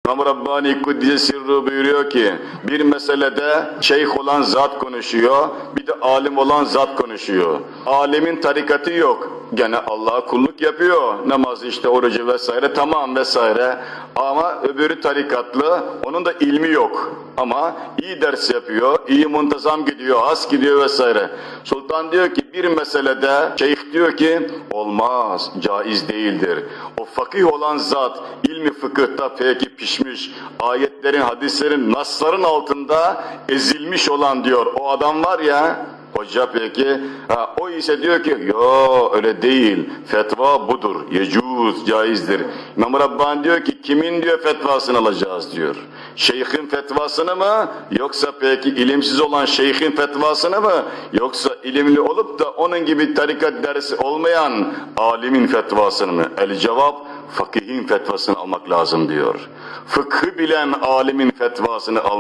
İmam Rabbani Kuddise Sirru buyuruyor ki bir meselede şeyh olan zat konuşuyor, bir de alim olan zat konuşuyor. Alimin tarikatı yok. Gene Allah'a kulluk yapıyor. Namazı işte orucu vesaire tamam vesaire. Ama öbürü tarikatlı, onun da ilmi yok. Ama iyi ders yapıyor, iyi muntazam gidiyor, has gidiyor vesaire. Sultan diyor ki bir meselede şeyh diyor ki olmaz, caiz değildir. O fakih olan zat ilmi fıkıhta peki pişmiş, ayetlerin, hadislerin, nasların altında ezilmiş olan diyor. O adam var ya, hoca peki, o ise diyor ki yo öyle değil, fetva budur, yecuz, caizdir. İmam Rabbani diyor ki kimin diyor fetvasını alacağız diyor. Şeyhin fetvasını mı, yoksa peki ilimsiz olan şeyhin fetvasını mı, yoksa ilimli olup da onun gibi tarikat dersi olmayan alimin fetvasını mı? El cevap, fakihin fetvasını almak lazım diyor. Fıkhı bilen alimin fetvasını almak